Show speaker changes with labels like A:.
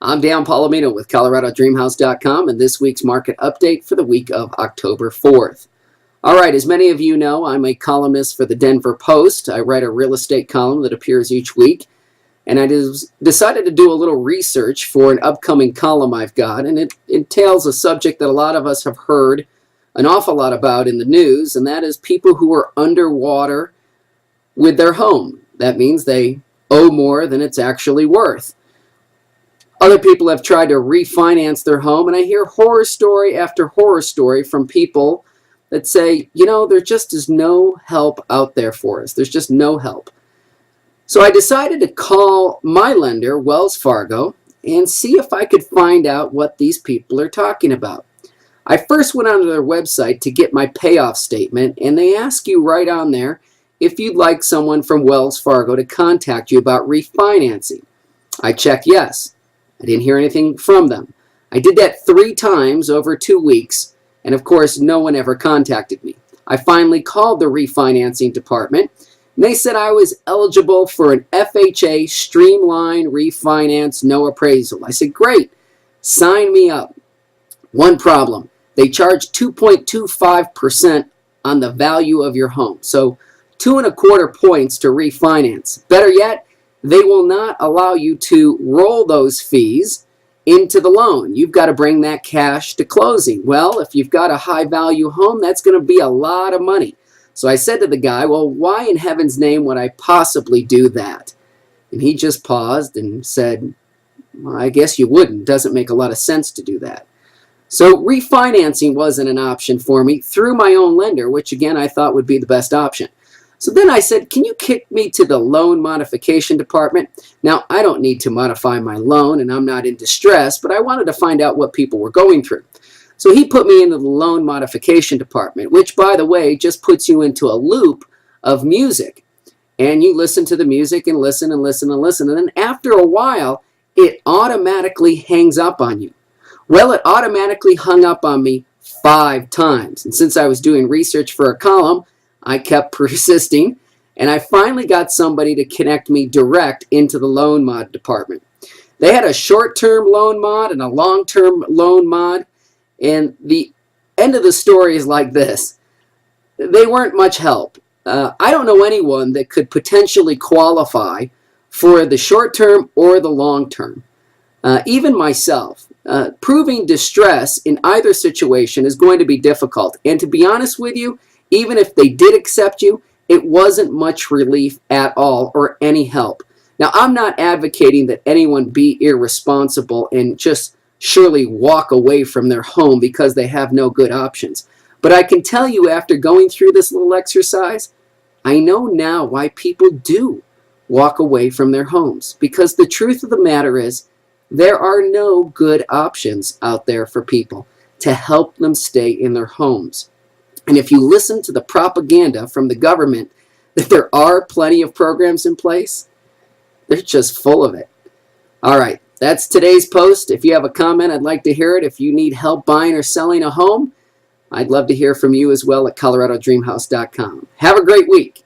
A: I'm Dan Palomino with ColoradoDreamHouse.com and this week's market update for the week of October 4th. All right, as many of you know, I'm a columnist for the Denver Post. I write a real estate column that appears each week, and I decided to do a little research for an upcoming column I've got, and it entails a subject that a lot of us have heard an awful lot about in the news, and that is people who are underwater with their home. That means they owe more than it's actually worth. Other people have tried to refinance their home, and I hear horror story after horror story from people that say, you know, there just is no help out there for us. There's just no help. So I decided to call my lender, Wells Fargo, and see if I could find out what these people are talking about. I first went onto their website to get my payoff statement, and they ask you right on there if you'd like someone from Wells Fargo to contact you about refinancing. I checked yes. I didn't hear anything from them. I did that 3 times over 2 weeks, and of course, no one ever contacted me. I finally called the refinancing department, and they said I was eligible for an FHA streamline refinance, no appraisal. I said, great, sign me up. One problem, they charge 2.25% on the value of your home. So 2.25 points to refinance. Better yet, they will not allow you to roll those fees into the loan. You've got to bring that cash to closing. Well, if you've got a high value home, that's going to be a lot of money. So I said to the guy, well, why in heaven's name would I possibly do that? And he just paused and said, well, I guess you wouldn't. It doesn't make a lot of sense to do that. So refinancing wasn't an option for me through my own lender, which again I thought would be the best option. So then I said, can you kick me to the loan modification department? Now, I don't need to modify my loan, and I'm not in distress, but I wanted to find out what people were going through. So he put me into the loan modification department, which, by the way, just puts you into a loop of music. And you listen to the music and listen and listen and listen. And then after a while, it automatically hangs up on you. Well, it automatically hung up on me 5 times. And since I was doing research for a column, I kept persisting, and I finally got somebody to connect me direct into the loan mod department. They had a short-term loan mod and a long-term loan mod, and the end of the story is like this. They weren't much help. I don't know anyone that could potentially qualify for the short-term or the long-term. Even myself. Proving distress in either situation is going to be difficult, and to be honest with you, even if they did accept you, it wasn't much relief at all or any help. Now, I'm not advocating that anyone be irresponsible and just surely walk away from their home because they have no good options. But I can tell you after going through this little exercise, I know now why people do walk away from their homes. Because the truth of the matter is, there are no good options out there for people to help them stay in their homes. And if you listen to the propaganda from the government that there are plenty of programs in place, they're just full of it. All right, that's today's post. If you have a comment, I'd like to hear it. If you need help buying or selling a home, I'd love to hear from you as well at ColoradoDreamHouse.com. Have a great week.